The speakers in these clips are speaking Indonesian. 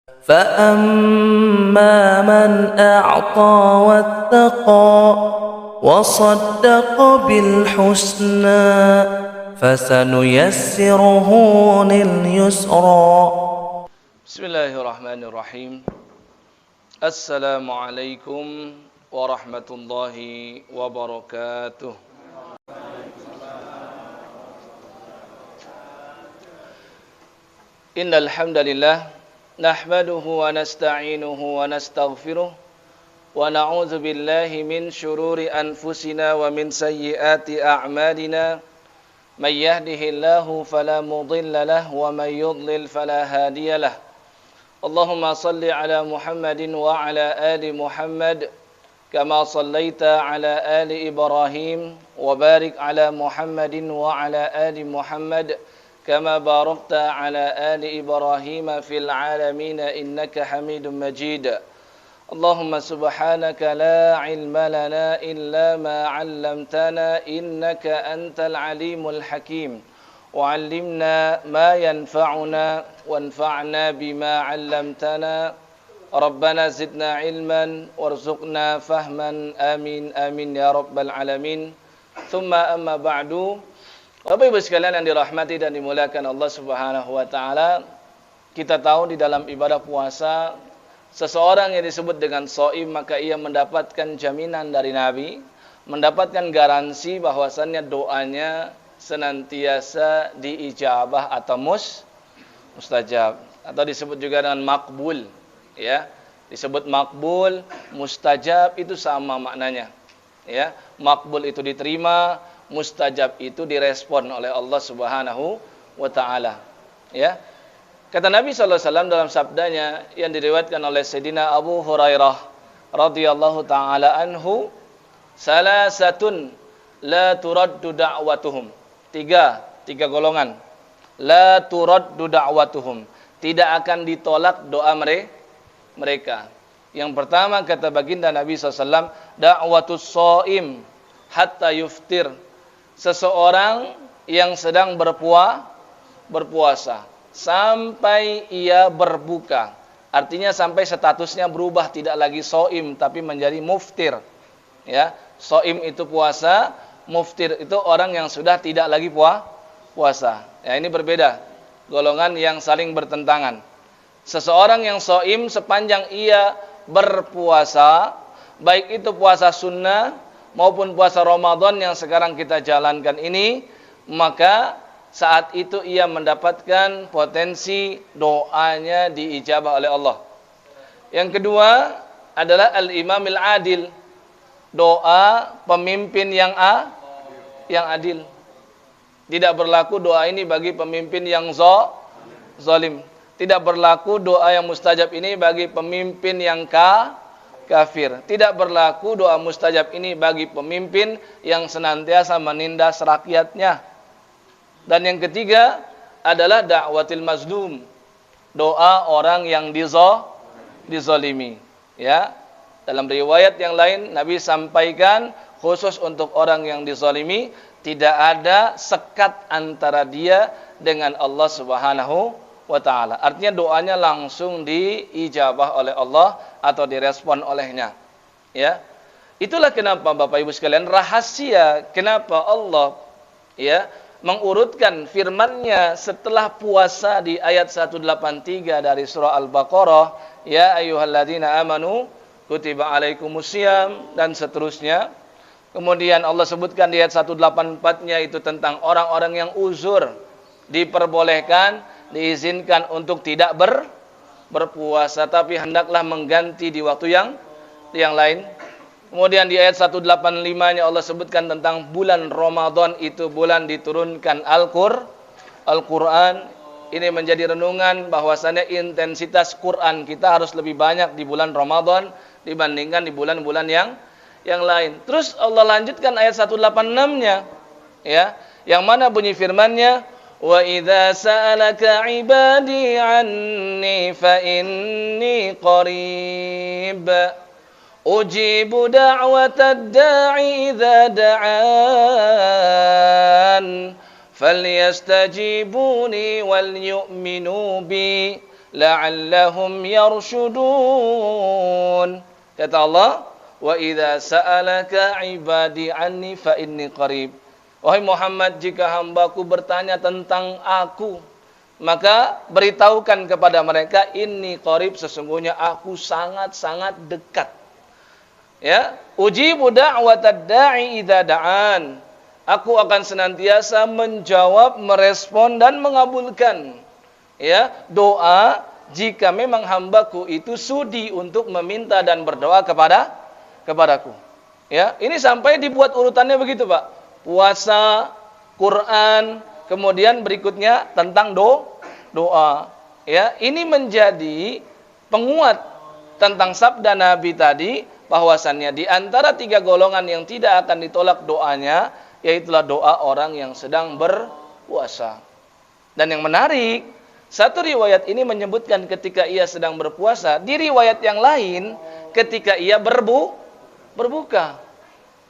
فأما من أعطى واتقى وصدق بالحسنى فسنيسره لليسرى. بسم الله الرحمن الرحيم. السلام عليكم ورحمة الله وبركاته. إن الحمد لله نحمده ونستعينه ونستغفره ونعوذ بالله من شرور أنفسنا ومن سيئات أعمالنا من يهده الله فلا مضل له ومن يضلل فلا هادي له. اللهم صل على محمد وعلى آل محمد كما صليت على آل إبراهيم وبارك على محمد وعلى آل محمد كما باركت على آل إبراهيم في العالمين إنك حميد مجيد. اللهم سبحانك لا علم لنا إلا ما علمتنا إنك أنت العليم الحكيم. وعلمنا ما ينفعنا وانفعنا بما علمتنا. ربنا زدنا علما وارزقنا فهما آمين آمين يا رب العالمين. ثم أما بعد. Bapak Ibu sekalian yang dirahmati dan dimuliakan Allah Subhanahu wa taala, kita tahu di dalam ibadah puasa seseorang yang disebut dengan shaim maka ia mendapatkan jaminan dari Nabi, mendapatkan garansi bahwasannya doanya senantiasa diijabah atau mustajab atau disebut juga dengan makbul, ya. Disebut makbul, mustajab itu sama maknanya. Ya, makbul itu diterima, mustajab itu direspon oleh Allah Subhanahu wa taala. Ya. Kata Nabi sallallahu alaihi wasallam dalam sabdanya yang diriwayatkan oleh Sayyidina Abu Hurairah radhiyallahu taala anhu, salasatun la turaddu da'watuhum. Tiga golongan. La turaddu da'watuhum. Tidak akan ditolak doa mereka. Yang pertama kata baginda Nabi SAW, da'watus shaim hatta yuftir. Seseorang yang sedang berpuasa sampai ia berbuka. Artinya sampai statusnya berubah, tidak lagi shaim tapi menjadi muftir. Ya, shaim itu puasa, muftir itu orang yang sudah tidak lagi puasa. Ya, ini berbeda. Golongan yang saling bertentangan. Seseorang yang shaim sepanjang ia berpuasa, baik itu puasa sunnah maupun puasa Ramadan yang sekarang kita jalankan ini, maka saat itu ia mendapatkan potensi doanya diijabah oleh Allah. Yang kedua adalah al-imamil adil, doa pemimpin yang adil. Tidak berlaku doa ini bagi pemimpin yang zalim. Tidak berlaku doa yang mustajab ini bagi pemimpin yang kafir. Tidak berlaku doa mustajab ini bagi pemimpin yang senantiasa menindas rakyatnya. Dan yang ketiga adalah da'watil mazlum, doa orang yang dizalimi. Ya. Dalam riwayat yang lain Nabi sampaikan khusus untuk orang yang dizalimi, tidak ada sekat antara dia dengan Allah Subhanahu wa ta'ala. Artinya doanya langsung diijabah oleh Allah atau direspon olehnya. Ya. Itulah kenapa Bapak Ibu sekalian, rahasia kenapa Allah ya mengurutkan firman-Nya setelah puasa di ayat 183 dari surah Al-Baqarah, ya ayyuhalladzina amanu kutiba alaikumusiyam dan seterusnya. Kemudian Allah sebutkan di ayat 184-nya itu tentang orang-orang yang uzur diperbolehkan, diizinkan untuk tidak berpuasa, tapi hendaklah mengganti di waktu yang lain. Kemudian di ayat 185-nya Allah sebutkan tentang bulan Ramadan, itu bulan diturunkan Al-Quran. Ini menjadi renungan bahwasannya intensitas Quran kita harus lebih banyak di bulan Ramadan dibandingkan di bulan-bulan yang lain. Terus Allah lanjutkan ayat 186-nya, ya, yang mana bunyi firman-Nya, wa idza sa'alaka 'ibadi 'anni fa inni qarib ujibu da'watad da'i idza da'an falyastajibuni wal yu'minu bi la'allahum yarshudun. Kata Allah, wa idza sa'alaka 'ibadi 'anni fa inni qarib. Wahai Muhammad, jika hambaku bertanya tentang aku, maka beritahukan kepada mereka, inni qarib, sesungguhnya aku sangat-sangat dekat. Ya, ujibu da'watad da'i idza da'an. Aku akan senantiasa menjawab, merespon dan mengabulkan ya doa jika memang hambaku itu sudi untuk meminta dan berdoa kepadaku. Ya, ini sampai dibuat urutannya begitu, Pak. Puasa, Quran, kemudian berikutnya tentang doa. Ya, ini menjadi penguat tentang sabda Nabi tadi, bahwasannya di antara 3 golongan yang tidak akan ditolak doanya, yaitulah doa orang yang sedang berpuasa. Dan yang menarik, satu riwayat ini menyebutkan ketika ia sedang berpuasa, di riwayat yang lain ketika ia berbuka.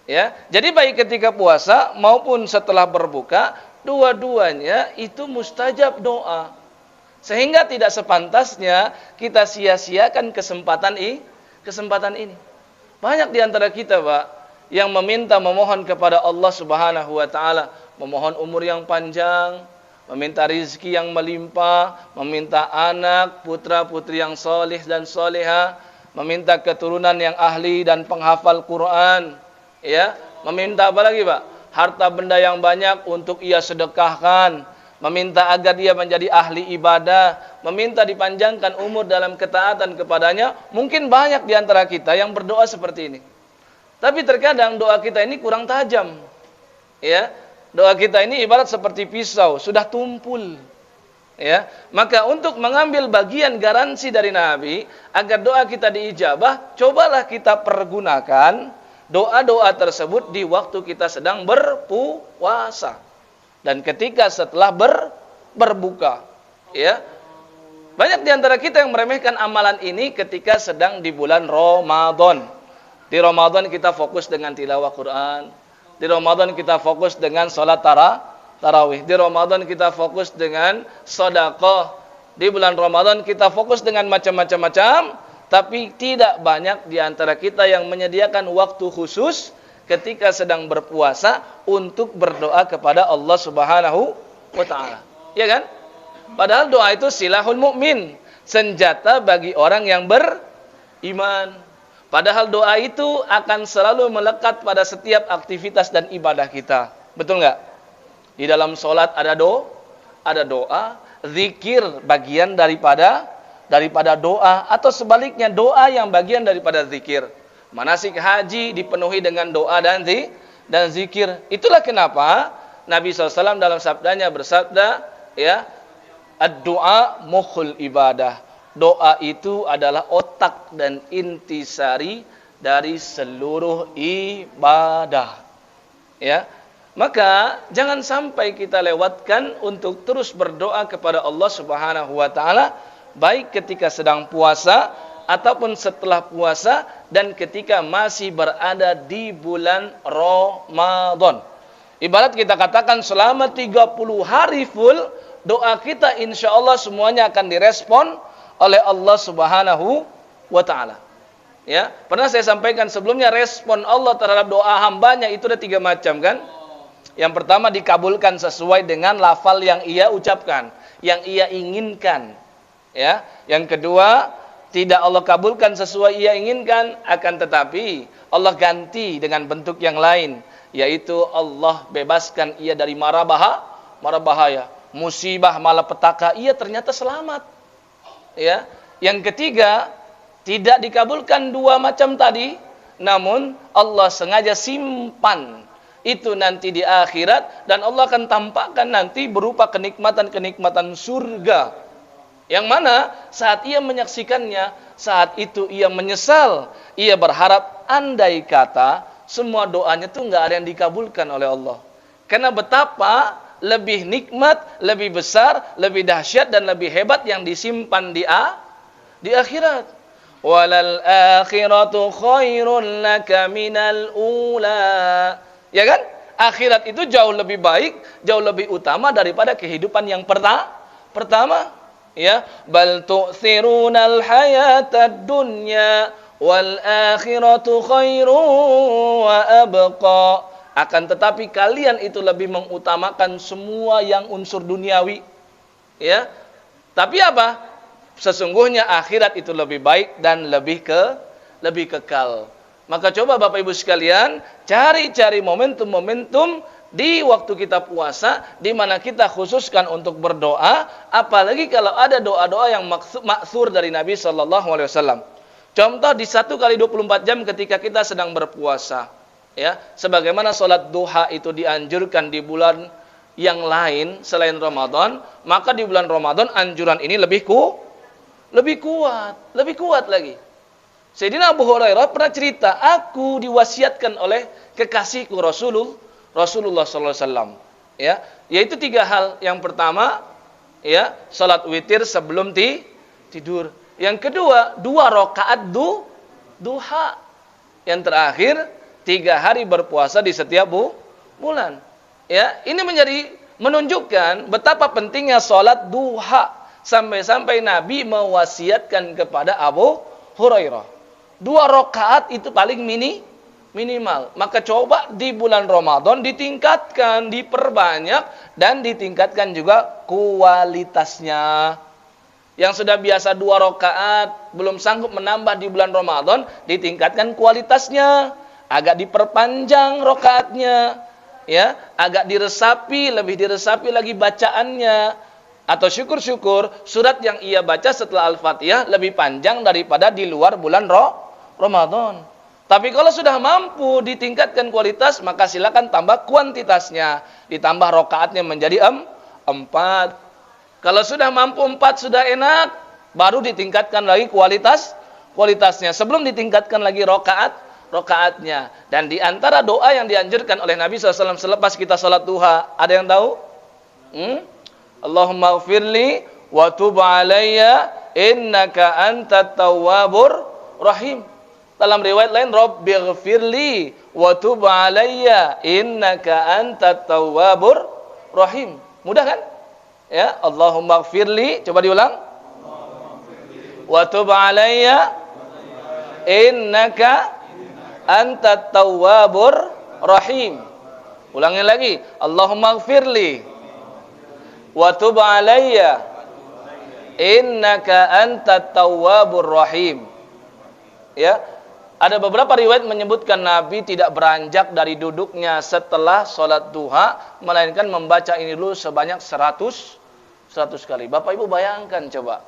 Ya, jadi baik ketika puasa maupun setelah berbuka, dua-duanya itu mustajab doa. Sehingga tidak sepantasnya kita sia-siakan kesempatan ini. Banyak di antara kita, Pak, yang memohon kepada Allah Subhanahu wa taala, memohon umur yang panjang, meminta rizki yang melimpah, meminta anak, putra-putri yang soleh dan soleha, meminta keturunan yang ahli dan penghafal Quran, ya, meminta apa lagi, Pak? Harta benda yang banyak untuk ia sedekahkan, meminta agar dia menjadi ahli ibadah, meminta dipanjangkan umur dalam ketaatan kepadanya. Mungkin banyak di antara kita yang berdoa seperti ini. Tapi terkadang doa kita ini kurang tajam. Ya, doa kita ini ibarat seperti pisau, sudah tumpul. Ya, maka untuk mengambil bagian garansi dari Nabi agar doa kita diijabah, cobalah kita pergunakan doa-doa tersebut di waktu kita sedang berpuasa. Dan ketika setelah berbuka, ya, banyak di antara kita yang meremehkan amalan ini ketika sedang di bulan Ramadan. Di Ramadan kita fokus dengan tilawah Quran. Di Ramadan kita fokus dengan sholat tarawih. Di Ramadan kita fokus dengan sedekah. Di bulan Ramadan kita fokus dengan macam-macam. Tapi tidak banyak di antara kita yang menyediakan waktu khusus ketika sedang berpuasa untuk berdoa kepada Allah Subhanahu wa taala. Ya kan? Padahal doa itu silahul mukmin, senjata bagi orang yang beriman. Padahal doa itu akan selalu melekat pada setiap aktivitas dan ibadah kita. Betul enggak? Di dalam salat ada doa, zikir bagian daripada doa, atau sebaliknya doa yang bagian daripada zikir. Manasik haji dipenuhi dengan doa dan zikir. Itulah kenapa Nabi SAW dalam sabdanya bersabda, ya, ad-du'a mukhul ibadah. Doa itu adalah otak dan intisari dari seluruh ibadah. Ya, maka jangan sampai kita lewatkan untuk terus berdoa kepada Allah Subhanahu wa taala, baik ketika sedang puasa ataupun setelah puasa dan ketika masih berada di bulan Ramadan. Ibarat kita katakan selama 30 hari full, doa kita insya Allah semuanya akan direspon oleh Allah Subhanahu wa ta'ala. Ya, pernah saya sampaikan sebelumnya, respon Allah terhadap doa hambanya itu ada 3 macam kan. Yang pertama, dikabulkan sesuai dengan lafal yang ia ucapkan, yang ia inginkan. Ya, yang kedua, tidak Allah kabulkan sesuai ia inginkan, akan tetapi Allah ganti dengan bentuk yang lain, yaitu Allah bebaskan ia dari mara bahaya, musibah, malapetaka, ia ternyata selamat. Ya, yang ketiga, tidak dikabulkan 2 macam tadi, namun Allah sengaja simpan itu nanti di akhirat, dan Allah akan tampakkan nanti berupa kenikmatan-kenikmatan surga. Yang mana saat ia menyaksikannya, saat itu ia menyesal, ia berharap andai kata semua doanya tuh nggak ada yang dikabulkan oleh Allah. Karena betapa lebih nikmat, lebih besar, lebih dahsyat dan lebih hebat yang disimpan di akhirat. Walal akhiratu khairun laka minal ula. Ya kan? Akhirat itu jauh lebih baik, jauh lebih utama daripada kehidupan yang pertama. Ya, bal tu'thirunal hayatad dunya wal akhiratu khairu wa abqa. Akan tetapi kalian itu lebih mengutamakan semua yang unsur duniawi. Ya. Tapi apa? Sesungguhnya akhirat itu lebih baik dan lebih kekal. Maka coba Bapak Ibu sekalian, cari-cari momentum-momentum di waktu kita puasa, di mana kita khususkan untuk berdoa, apalagi kalau ada doa-doa yang maksur dari Nabi Shallallahu Alaihi Wasallam. Contoh di 1 kali 24 jam ketika kita sedang berpuasa, ya, sebagaimana sholat duha itu dianjurkan di bulan yang lain selain Ramadan, maka di bulan Ramadan anjuran ini lebih kuat lagi. Sayyidina Abu Hurairah pernah cerita, aku diwasiatkan oleh kekasihku Rasulullah sallallahu alaihi wasallam, ya, yaitu 3 hal. Yang pertama, ya, salat witir sebelum tidur. Yang kedua, 2 rakaat duha. Yang terakhir, 3 hari berpuasa di setiap bulan. Ya, ini menunjukkan betapa pentingnya salat duha, sampai-sampai Nabi mewasiatkan kepada Abu Hurairah 2 rakaat itu paling minimal. Maka coba di bulan Ramadan ditingkatkan, diperbanyak, dan ditingkatkan juga kualitasnya. Yang sudah biasa 2 rakaat, belum sanggup menambah di bulan Ramadan, ditingkatkan kualitasnya. Agak diperpanjang rakaatnya, ya, agak lebih diresapi lagi bacaannya. Atau syukur-syukur surat yang ia baca setelah Al-Fatihah lebih panjang daripada di luar bulan Ramadan. Tapi kalau sudah mampu ditingkatkan kualitas, maka silakan tambah kuantitasnya. Ditambah rakaatnya menjadi 4. Kalau sudah mampu 4 sudah enak, baru ditingkatkan lagi kualitasnya. Sebelum ditingkatkan lagi rakaatnya. Dan di antara doa yang dianjurkan oleh Nabi SAW selepas kita salat duha, ada yang tahu? Allahumma ighfirli wa tub alayya innaka antat tawwabur rahim. Dalam riwayat lain, Rabbighfirli wa tub alayya innaka antat tawwabur rahim. Mudah kan? Ya, Allahumma ighfirli, coba diulang. Wa tub alayya innaka antat tawwabur rahim. Ulangin lagi. Allahumma ighfirli wa tub alayya innaka antat tawwabur rahim. Ya. Ada beberapa riwayat menyebutkan Nabi tidak beranjak dari duduknya setelah sholat duha, melainkan membaca ini dulu sebanyak 100 kali. Bapak Ibu bayangkan coba,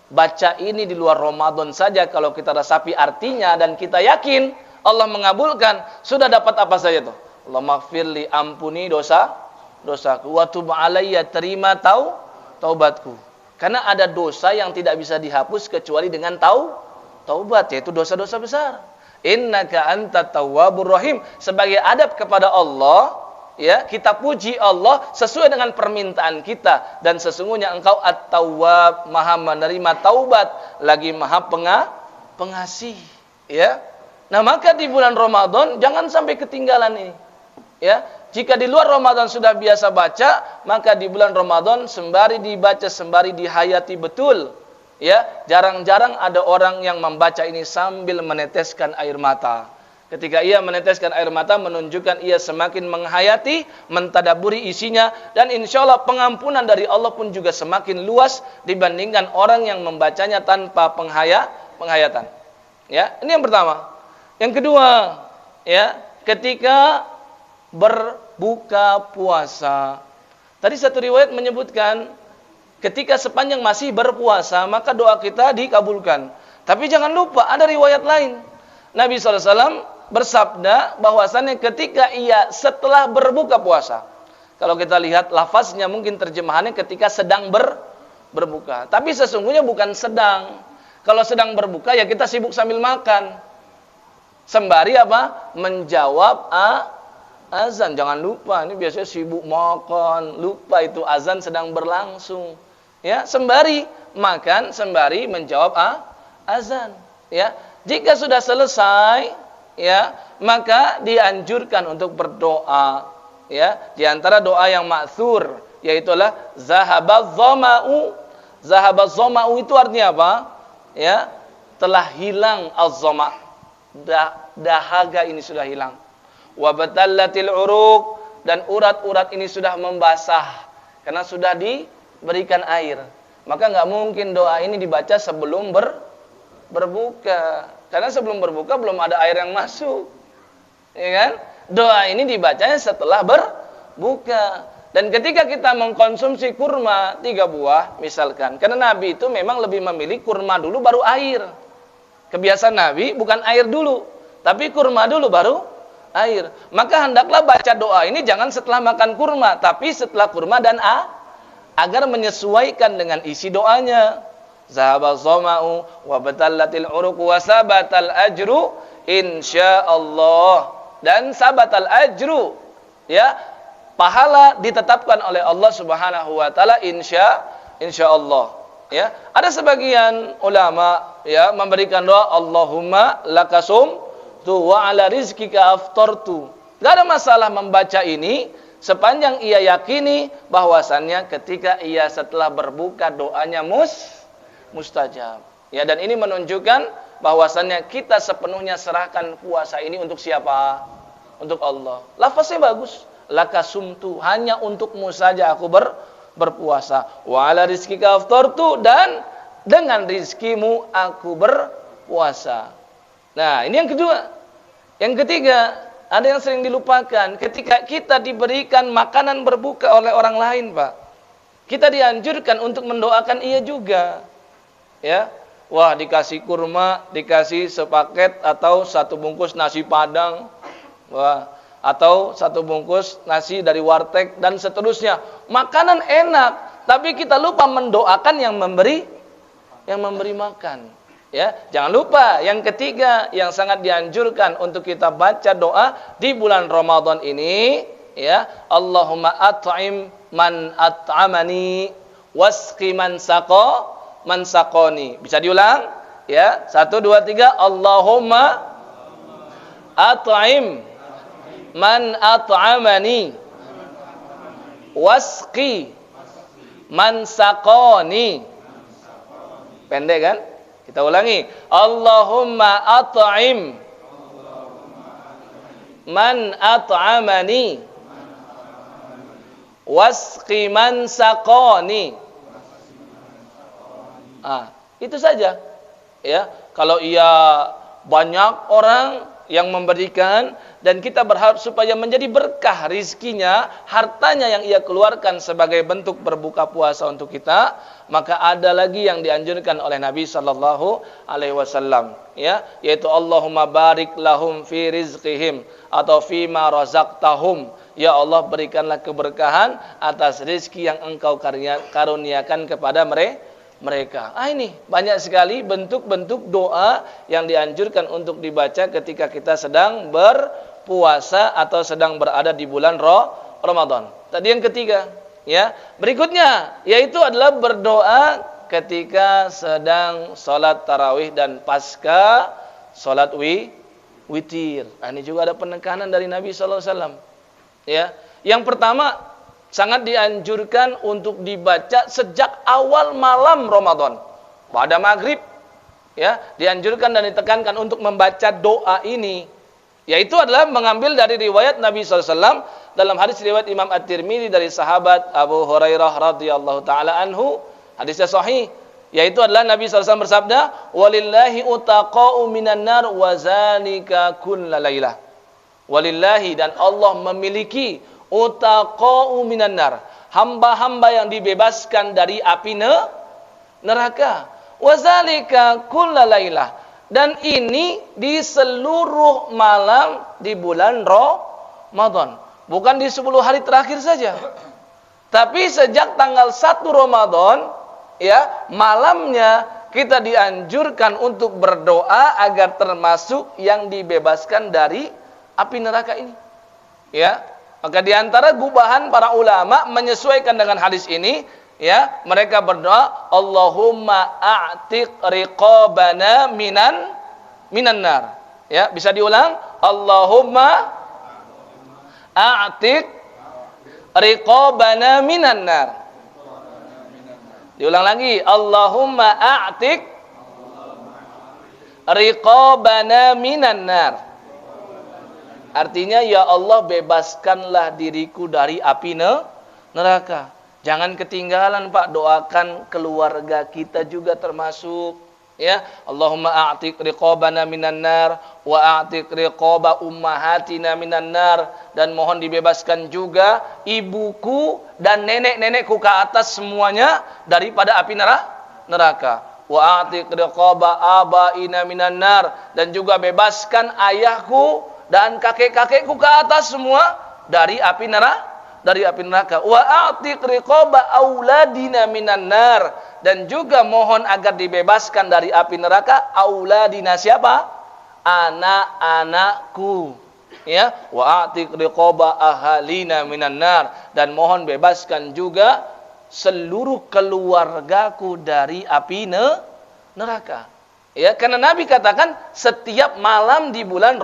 baca ini di luar Ramadan saja kalau kita resapi artinya dan kita yakin Allah mengabulkan, sudah dapat apa saja tuh? Allah maghfirli, ampuni dosaku, wa tub alayya, terima taubatku. Karena ada dosa yang tidak bisa dihapus kecuali dengan taubat, yaitu dosa-dosa besar. Innaka antat tawwabur rahim. Sebagai adab kepada Allah, ya, kita puji Allah sesuai dengan permintaan kita, dan sesungguhnya Engkau at-tawwab, Maha menerima taubat, lagi Maha pengasih, ya. Nah, maka di bulan Ramadan jangan sampai ketinggalan ini. Ya, jika di luar Ramadan sudah biasa baca, maka di bulan Ramadan sembari dibaca, sembari dihayati betul. Ya, jarang-jarang ada orang yang membaca ini sambil meneteskan air mata. Ketika ia meneteskan air mata, menunjukkan ia semakin menghayati, mentadaburi isinya, dan insya Allah pengampunan dari Allah pun juga semakin luas dibandingkan orang yang membacanya tanpa penghayatan. Ya, ini yang pertama. Yang kedua, ya, ketika berbuka puasa. Tadi satu riwayat menyebutkan ketika sepanjang masih berpuasa, maka doa kita dikabulkan. Tapi jangan lupa, ada riwayat lain. Nabi SAW bersabda bahwasannya ketika ia setelah berbuka puasa. Kalau kita lihat lafaznya mungkin terjemahannya ketika sedang berbuka. Tapi sesungguhnya bukan sedang. Kalau sedang berbuka ya kita sibuk sambil makan. Sembari apa? Menjawab azan. Jangan lupa, ini biasanya sibuk makan, lupa itu azan sedang berlangsung. Ya, sembari makan, sembari menjawab azan. Ya, jika sudah selesai, ya, maka dianjurkan untuk berdoa. Ya, di antara doa yang ma'thur, yaitulah zahabadz dhama'u Zahabaz zama'u itu artinya apa? Ya, telah hilang az-zama'. Dahaga ini sudah hilang. Wa batallatil uruq, dan urat-urat ini sudah membasah karena sudah diberikan air. Maka nggak mungkin doa ini dibaca sebelum berbuka. Karena sebelum berbuka belum ada air yang masuk. Ya kan? Doa ini dibacanya setelah berbuka. Dan ketika kita mengkonsumsi kurma 3 buah misalkan, karena Nabi itu memang lebih memilih kurma dulu baru air. Kebiasaan Nabi bukan air dulu, tapi kurma dulu baru air. Maka hendaklah baca doa ini jangan setelah makan kurma, tapi setelah kurma dan agar menyesuaikan dengan isi doanya. Zahabaz zama'u wa batallatil uruq wa sabatal ajru insyaallah. Dan sabatal ajru, ya, pahala ditetapkan oleh Allah Subhanahu wa taala insyaallah. Ya, ada sebagian ulama ya memberikan doa Allahumma lakasum tu wa ala rizkika aftartu. Enggak ada masalah membaca ini sepanjang ia yakini bahwasannya ketika ia setelah berbuka doanya mustajab. Ya, dan ini menunjukkan bahwasannya kita sepenuhnya serahkan puasa ini untuk siapa? Untuk Allah. Lafaznya bagus. Lakasumtu, hanya untukmu saja aku berpuasa. Wa ala rizkika aftartu, dan dengan rizkimu aku berpuasa. Nah, ini yang kedua. Yang ketiga, ada yang sering dilupakan. Ketika kita diberikan makanan berbuka oleh orang lain, Pak, kita dianjurkan untuk mendoakan ia juga. Ya, wah, dikasih kurma, dikasih sepaket atau 1 bungkus nasi padang, wah, atau 1 bungkus nasi dari warteg dan seterusnya. Makanan enak, tapi kita lupa mendoakan yang memberi makan. Ya, jangan lupa yang ketiga yang sangat dianjurkan untuk kita baca doa di bulan Ramadan ini, ya, Allahumma at'im man at'amani wasqi man saqani. Bisa diulang? Ya, 1 2 3. Allahumma at'im man at'amani wasqi man saqani. Pendek kan? Kita ulangi. Allahumma at'im man at'amani wasqi man saqani. Itu saja. Ya, kalau ia banyak orang yang memberikan dan kita berharap supaya menjadi berkah rizkinya, hartanya yang ia keluarkan sebagai bentuk berbuka puasa untuk kita, maka ada lagi yang dianjurkan oleh Nabi sallallahu alaihi wasallam, ya, yaitu Allahumma barik lahum fi rizqihim atau fi ma razaqtahum. Ya Allah, berikanlah keberkahan atas rizki yang Engkau karuniakan kepada mereka. Ini banyak sekali bentuk-bentuk doa yang dianjurkan untuk dibaca ketika kita sedang berpuasa atau sedang berada di bulan Ramadan. Tadi yang ketiga, ya. Berikutnya yaitu adalah berdoa ketika sedang salat tarawih dan pasca salat witir. Ini juga ada penekanan dari Nabi sallallahu alaihi wasallam. Ya. Yang pertama, sangat dianjurkan untuk dibaca sejak awal malam Ramadan. Pada maghrib, ya, dianjurkan dan ditekankan untuk membaca doa ini. Yaitu adalah mengambil dari riwayat Nabi SAW dalam hadis riwayat Imam At-Tirmidzi dari sahabat Abu Hurairah radhiyallahu taala anhu. Hadisnya sahih. Yaitu adalah Nabi SAW bersabda, "Walillahi utaqa'u minan nar wa zalika kullalailah." Walillahi, dan Allah memiliki utaqa'u minan nar, hamba-hamba yang dibebaskan dari api neraka. Wazalika kullalailah, dan ini di seluruh malam di bulan Ramadan. Bukan di 10 hari terakhir saja, tapi sejak tanggal 1 Ramadan, ya, malamnya kita dianjurkan untuk berdoa agar termasuk yang dibebaskan dari api neraka ini. Ya, maka di antara gubahan para ulama menyesuaikan dengan hadis ini, ya, mereka berdoa, Allahumma a'tiq riqabana minan nar. Ya, bisa diulang, Allahumma a'tiq riqabana minan nar. Diulang lagi. Allahumma a'tik riqabana minan nar. Artinya, ya Allah, bebaskanlah diriku dari api neraka. Jangan ketinggalan, Pak, doakan keluarga kita juga termasuk. Ya, Allahumma a'tik riqabana minan nar wa a'tik riqaba ummahatina minan nar, dan mohon dibebaskan juga ibuku dan nenek-nenekku ke atas semuanya daripada api neraka. Wa a'tik riqaba abaina minan nar, dan juga bebaskan ayahku dan kakek-kakekku ke atas semua dari api neraka. Wa a'tiq riqaba auladina minan nar, dan juga mohon agar dibebaskan dari api neraka auladina, siapa? Anak-anakku. Ya, wa a'tiq riqaba ahalina minan nar, dan mohon bebaskan juga seluruh keluargaku dari api neraka. Ya, karena Nabi katakan setiap malam di bulan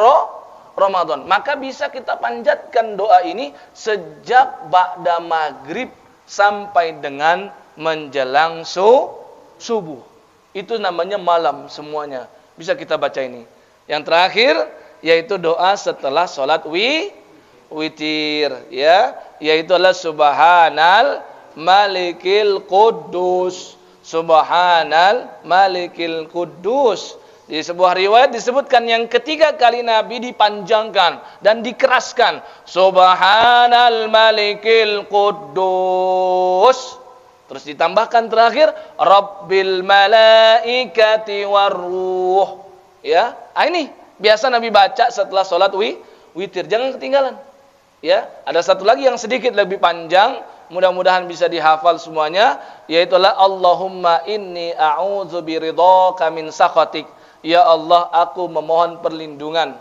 Ramadan, maka bisa kita panjatkan doa ini sejak ba'da maghrib sampai dengan menjelang subuh. Itu namanya malam semuanya. Bisa kita baca ini. Yang terakhir yaitu doa setelah sholat witir, ya, yaitu adalah subhanal malikil quddus. Subhanal malikil quddus. Di sebuah riwayat disebutkan yang ketiga kali Nabi dipanjangkan dan dikeraskan. Subhanal malikil quddus. Terus ditambahkan terakhir Rabbil malaikati warruh. Ya, ini biasa Nabi baca setelah sholat witir. Jangan ketinggalan. Ya, ada satu lagi yang sedikit lebih panjang. Mudah-mudahan bisa dihafal semuanya. Yaitu Allahumma inni a'udzu biridhaka min sakhatik. Ya Allah, aku memohon perlindungan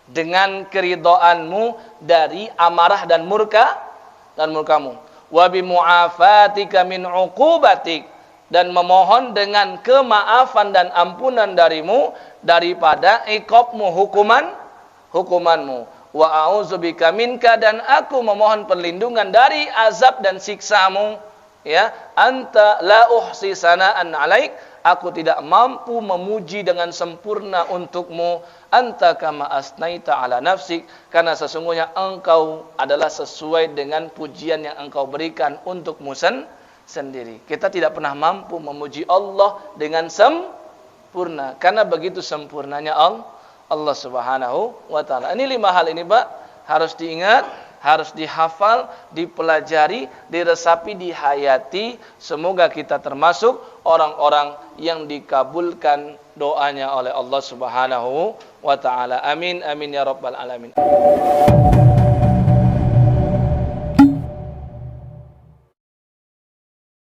dengan keridhaanmu dari amarah dan murkamu. Wa bi mu'afatika min 'uqubatik, dan memohon dengan kemaafan dan ampunan darimu daripada iqabmu, hukumanmu. Wa a'udzubika minka, dan aku memohon perlindungan dari azab dan siksamu. Ya, anta la uhsi sana'an 'alaik, aku tidak mampu memuji dengan sempurna untukmu. Anta kama asnaita ala nafsik, karena sesungguhnya engkau adalah sesuai dengan pujian yang engkau berikan untukmu sendiri. Kita tidak pernah mampu memuji Allah dengan sempurna, karena begitu sempurnanya Allah Subhanahu wa ta'ala. Ini 5 hal ini, Pak, harus diingat, harus dihafal, dipelajari, diresapi, dihayati. Semoga kita termasuk orang-orang yang dikabulkan doanya oleh Allah Subhanahu wa ta'ala. Amin, amin ya rabbal alamin.